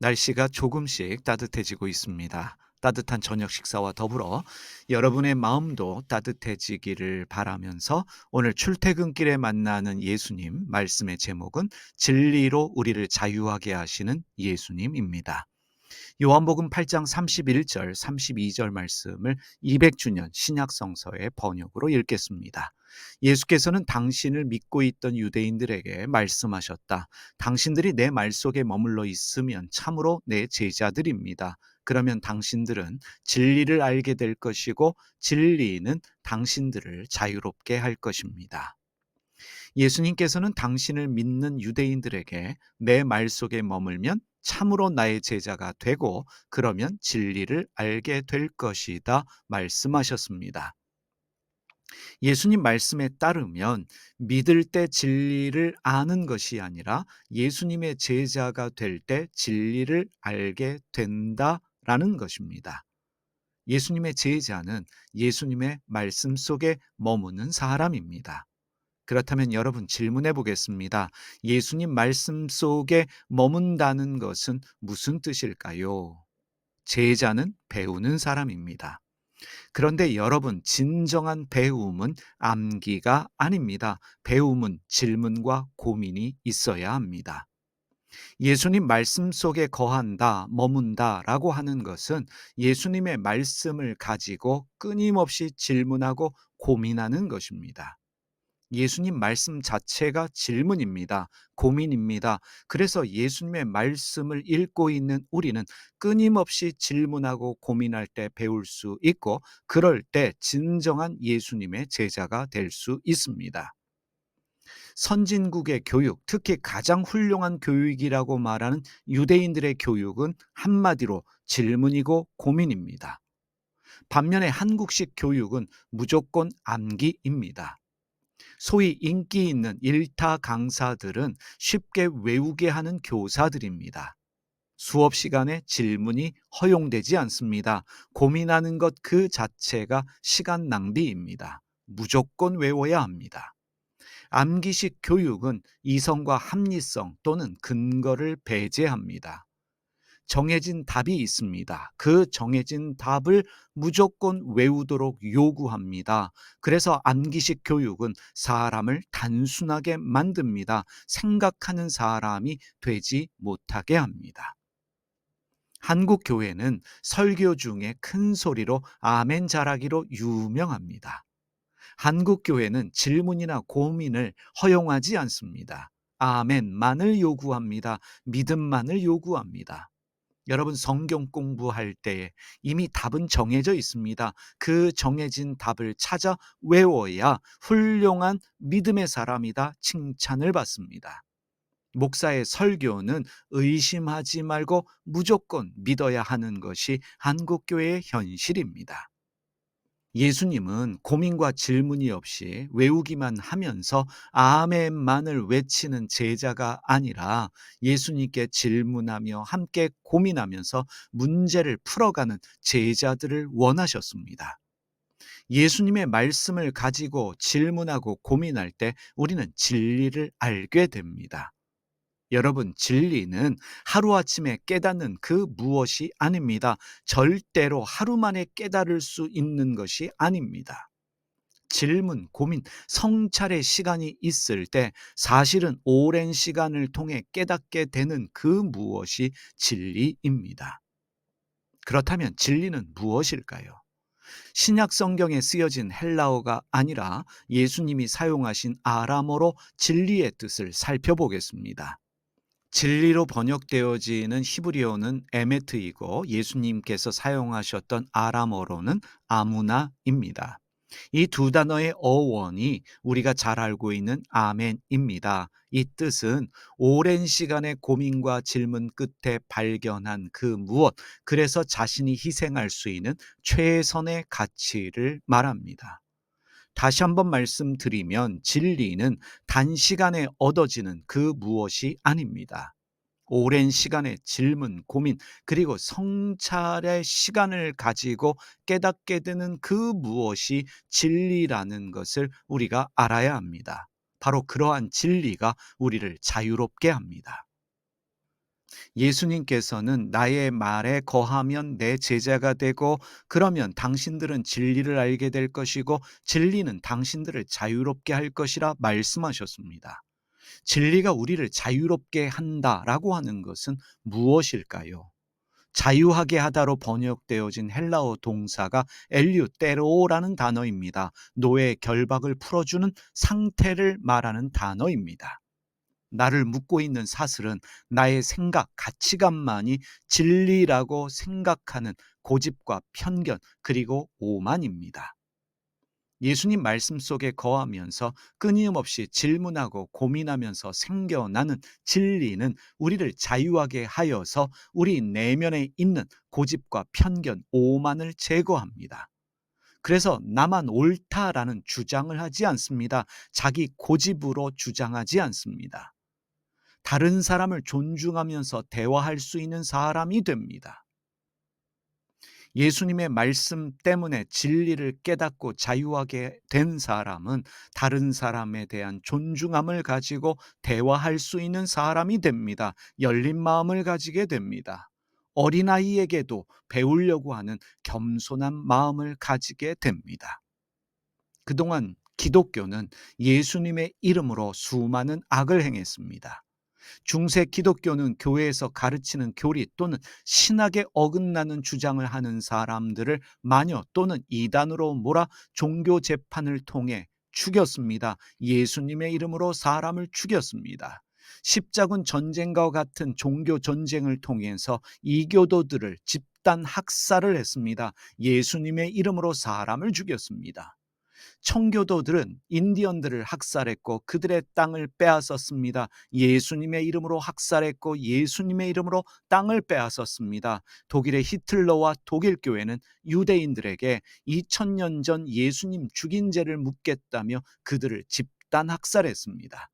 날씨가 조금씩 따뜻해지고 있습니다. 따뜻한 저녁 식사와 더불어 여러분의 마음도 따뜻해지기를 바라면서 오늘 출퇴근길에 만나는 예수님 말씀의 제목은 진리로 우리를 자유하게 하시는 예수님입니다. 요한복음 8장 31절, 32절 말씀을 200주년 신약성서의 번역으로 읽겠습니다. 예수께서는 당신을 믿고 있던 유대인들에게 말씀하셨다. 당신들이 내 말 속에 머물러 있으면 참으로 내 제자들입니다. 그러면 당신들은 진리를 알게 될 것이고 진리는 당신들을 자유롭게 할 것입니다. 예수님께서는 당신을 믿는 유대인들에게 내 말 속에 머물면 참으로 나의 제자가 되고 그러면 진리를 알게 될 것이다 말씀하셨습니다. 예수님 말씀에 따르면 믿을 때 진리를 아는 것이 아니라 예수님의 제자가 될 때 진리를 알게 된다라는 것입니다. 예수님의 제자는 예수님의 말씀 속에 머무는 사람입니다. 그렇다면 여러분 질문해 보겠습니다. 예수님 말씀 속에 머문다는 것은 무슨 뜻일까요? 제자는 배우는 사람입니다. 그런데 여러분, 진정한 배움은 암기가 아닙니다. 배움은 질문과 고민이 있어야 합니다. 예수님 말씀 속에 거한다, 머문다 라고 하는 것은 예수님의 말씀을 가지고 끊임없이 질문하고 고민하는 것입니다. 예수님 말씀 자체가 질문입니다. 고민입니다. 그래서 예수님의 말씀을 읽고 있는 우리는 끊임없이 질문하고 고민할 때 배울 수 있고 그럴 때 진정한 예수님의 제자가 될 수 있습니다. 선진국의 교육, 특히 가장 훌륭한 교육이라고 말하는 유대인들의 교육은 한마디로 질문이고 고민입니다. 반면에 한국식 교육은 무조건 암기입니다. 소위 인기 있는 일타 강사들은 쉽게 외우게 하는 교사들입니다. 수업 시간에 질문이 허용되지 않습니다. 고민하는 것 그 자체가 시간 낭비입니다. 무조건 외워야 합니다. 암기식 교육은 이성과 합리성 또는 근거를 배제합니다. 정해진 답이 있습니다. 그 정해진 답을 무조건 외우도록 요구합니다. 그래서 암기식 교육은 사람을 단순하게 만듭니다. 생각하는 사람이 되지 못하게 합니다. 한국 교회는 설교 중에 큰 소리로 아멘 잘하기로 유명합니다. 한국 교회는 질문이나 고민을 허용하지 않습니다. 아멘만을 요구합니다. 믿음만을 요구합니다. 여러분 성경 공부할 때 이미 답은 정해져 있습니다. 그 정해진 답을 찾아 외워야 훌륭한 믿음의 사람이다 칭찬을 받습니다. 목사의 설교는 의심하지 말고 무조건 믿어야 하는 것이 한국교회의 현실입니다. 예수님은 고민과 질문이 없이 외우기만 하면서 아멘만을 외치는 제자가 아니라 예수님께 질문하며 함께 고민하면서 문제를 풀어가는 제자들을 원하셨습니다. 예수님의 말씀을 가지고 질문하고 고민할 때 우리는 진리를 알게 됩니다. 여러분, 진리는 하루아침에 깨닫는 그 무엇이 아닙니다. 절대로 하루 만에 깨달을 수 있는 것이 아닙니다. 질문, 고민, 성찰의 시간이 있을 때 사실은 오랜 시간을 통해 깨닫게 되는 그 무엇이 진리입니다. 그렇다면 진리는 무엇일까요? 신약 성경에 쓰여진 헬라어가 아니라 예수님이 사용하신 아람어로 진리의 뜻을 살펴보겠습니다. 진리로 번역되어지는 히브리어는 에메트이고 예수님께서 사용하셨던 아람어로는 아무나입니다. 이 두 단어의 어원이 우리가 잘 알고 있는 아멘입니다. 이 뜻은 오랜 시간의 고민과 질문 끝에 발견한 그 무엇, 그래서 자신이 희생할 수 있는 최선의 가치를 말합니다. 다시 한번 말씀드리면 진리는 단시간에 얻어지는 그 무엇이 아닙니다. 오랜 시간의 질문, 고민, 그리고 성찰의 시간을 가지고 깨닫게 되는 그 무엇이 진리라는 것을 우리가 알아야 합니다. 바로 그러한 진리가 우리를 자유롭게 합니다. 예수님께서는 나의 말에 거하면 내 제자가 되고 그러면 당신들은 진리를 알게 될 것이고 진리는 당신들을 자유롭게 할 것이라 말씀하셨습니다. 진리가 우리를 자유롭게 한다라고 하는 것은 무엇일까요? 자유하게 하다로 번역되어진 헬라어 동사가 엘류테로라는 단어입니다. 노예의 결박을 풀어주는 상태를 말하는 단어입니다. 나를 묶고 있는 사슬은 나의 생각, 가치관만이 진리라고 생각하는 고집과 편견, 그리고 오만입니다. 예수님 말씀 속에 거하면서 끊임없이 질문하고 고민하면서 생겨나는 진리는 우리를 자유하게 하여서 우리 내면에 있는 고집과 편견, 오만을 제거합니다. 그래서 나만 옳다라는 주장을 하지 않습니다. 자기 고집으로 주장하지 않습니다. 다른 사람을 존중하면서 대화할 수 있는 사람이 됩니다. 예수님의 말씀 때문에 진리를 깨닫고 자유하게 된 사람은 다른 사람에 대한 존중함을 가지고 대화할 수 있는 사람이 됩니다. 열린 마음을 가지게 됩니다. 어린아이에게도 배우려고 하는 겸손한 마음을 가지게 됩니다. 그동안 기독교는 예수님의 이름으로 수많은 악을 행했습니다. 중세 기독교는 교회에서 가르치는 교리 또는 신학에 어긋나는 주장을 하는 사람들을 마녀 또는 이단으로 몰아 종교 재판을 통해 죽였습니다. 예수님의 이름으로 사람을 죽였습니다. 십자군 전쟁과 같은 종교 전쟁을 통해서 이교도들을 집단 학살을 했습니다. 예수님의 이름으로 사람을 죽였습니다. 청교도들은 인디언들을 학살했고 그들의 땅을 빼앗았습니다. 예수님의 이름으로 학살했고 예수님의 이름으로 땅을 빼앗았습니다. 독일의 히틀러와 독일 교회는 유대인들에게 2000년 전 예수님 죽인 죄를 묻겠다며 그들을 집단 학살했습니다.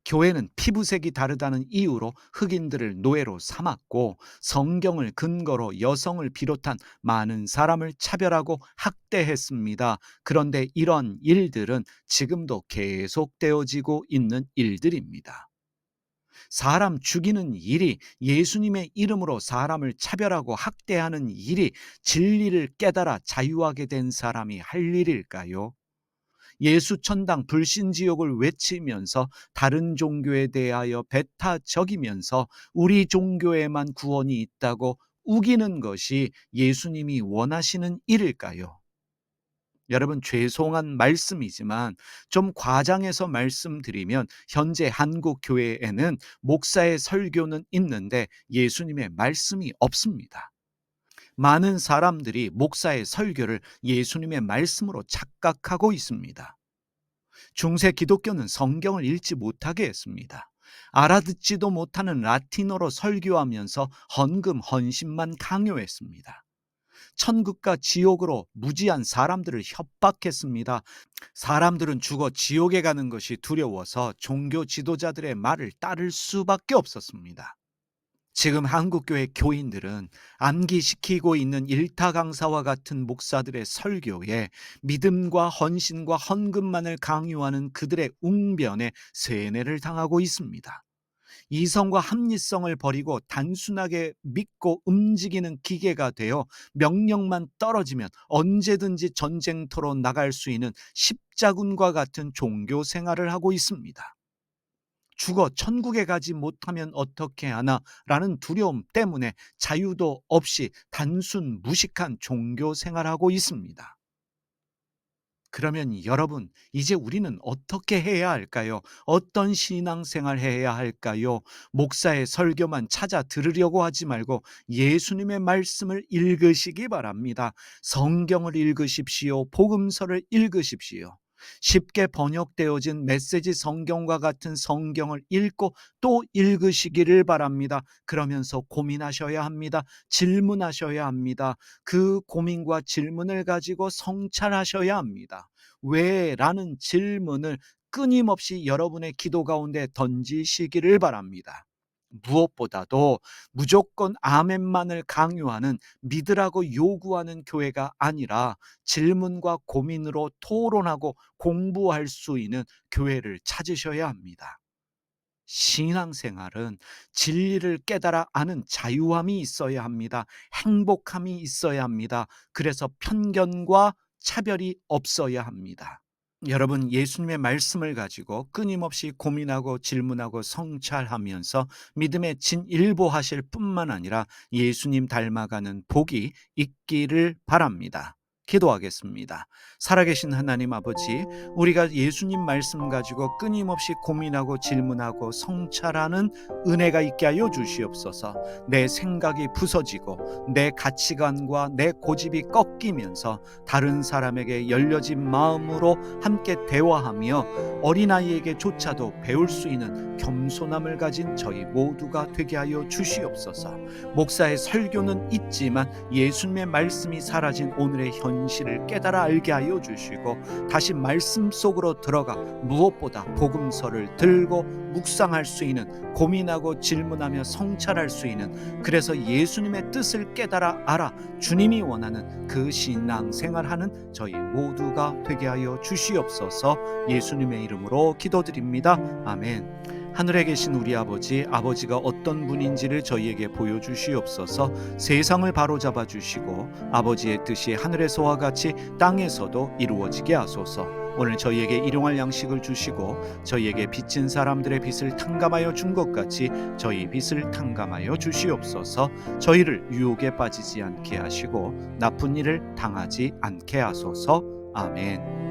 교회는 피부색이 다르다는 이유로 흑인들을 노예로 삼았고 성경을 근거로 여성을 비롯한 많은 사람을 차별하고 학대했습니다. 그런데 이런 일들은 지금도 계속되어지고 있는 일들입니다. 사람 죽이는 일이, 예수님의 이름으로 사람을 차별하고 학대하는 일이 진리를 깨달아 자유하게 된 사람이 할 일일까요? 예수천당 불신지옥을 외치면서 다른 종교에 대하여 배타적이면서 우리 종교에만 구원이 있다고 우기는 것이 예수님이 원하시는 일일까요? 여러분, 죄송한 말씀이지만 좀 과장해서 말씀드리면 현재 한국 교회에는 목사의 설교는 있는데 예수님의 말씀이 없습니다. 많은 사람들이 목사의 설교를 예수님의 말씀으로 착각하고 있습니다. 중세 기독교는 성경을 읽지 못하게 했습니다. 알아듣지도 못하는 라틴어로 설교하면서 헌금, 헌신만 강요했습니다. 천국과 지옥으로 무지한 사람들을 협박했습니다. 사람들은 죽어 지옥에 가는 것이 두려워서 종교 지도자들의 말을 따를 수밖에 없었습니다. 지금 한국교회 교인들은 암기시키고 있는 일타 강사와 같은 목사들의 설교에 믿음과 헌신과 헌금만을 강요하는 그들의 웅변에 세뇌를 당하고 있습니다. 이성과 합리성을 버리고 단순하게 믿고 움직이는 기계가 되어 명령만 떨어지면 언제든지 전쟁터로 나갈 수 있는 십자군과 같은 종교 생활을 하고 있습니다. 죽어 천국에 가지 못하면 어떻게 하나 라는 두려움 때문에 자유도 없이 단순 무식한 종교 생활하고 있습니다. 그러면 여러분, 이제 우리는 어떻게 해야 할까요? 어떤 신앙생활 해야 할까요? 목사의 설교만 찾아 들으려고 하지 말고 예수님의 말씀을 읽으시기 바랍니다. 성경을 읽으십시오. 복음서를 읽으십시오. 쉽게 번역되어진 메시지 성경과 같은 성경을 읽고 또 읽으시기를 바랍니다. 그러면서 고민하셔야 합니다. 질문하셔야 합니다. 그 고민과 질문을 가지고 성찰하셔야 합니다. 왜? 라는 질문을 끊임없이 여러분의 기도 가운데 던지시기를 바랍니다. 무엇보다도 무조건 아멘만을 강요하는, 믿으라고 요구하는 교회가 아니라 질문과 고민으로 토론하고 공부할 수 있는 교회를 찾으셔야 합니다. 신앙생활은 진리를 깨달아 아는 자유함이 있어야 합니다. 행복함이 있어야 합니다. 그래서 편견과 차별이 없어야 합니다. 여러분, 예수님의 말씀을 가지고 끊임없이 고민하고 질문하고 성찰하면서 믿음의 진일보하실 뿐만 아니라 예수님 닮아가는 복이 있기를 바랍니다. 기도하겠습니다. 살아계신 하나님 아버지, 우리가 예수님 말씀 가지고 끊임없이 고민하고 질문하고 성찰하는 은혜가 있게 하여 주시옵소서. 내 생각이 부서지고 내 가치관과 내 고집이 꺾이면서 다른 사람에게 열려진 마음으로 함께 대화하며 어린아이에게조차도 배울 수 있는 겸손함을 가진 저희 모두가 되게 하여 주시옵소서. 목사의 설교는 있지만 예수님의 말씀이 사라진 오늘의 현실을 깨달아 알게 하여 주시고, 다시 말씀 속으로 들어가 무엇보다 복음서를 들고 묵상할 수 있는, 고민하고 질문하며 성찰할 수 있는, 그래서 예수님의 뜻을 깨달아 알아 주님이 원하는 그 신앙생활하는 저희 모두가 되게 하여 주시옵소서. 예수님의 이름으로 기도드립니다. 아멘. 하늘에 계신 우리 아버지, 아버지가 어떤 분인지를 저희에게 보여주시옵소서. 세상을 바로잡아 주시고 아버지의 뜻이 하늘에서와 같이 땅에서도 이루어지게 하소서. 오늘 저희에게 일용할 양식을 주시고 저희에게 빚진 사람들의 빚을 탕감하여 준 것 같이 저희 빚을 탕감하여 주시옵소서. 저희를 유혹에 빠지지 않게 하시고 나쁜 일을 당하지 않게 하소서. 아멘.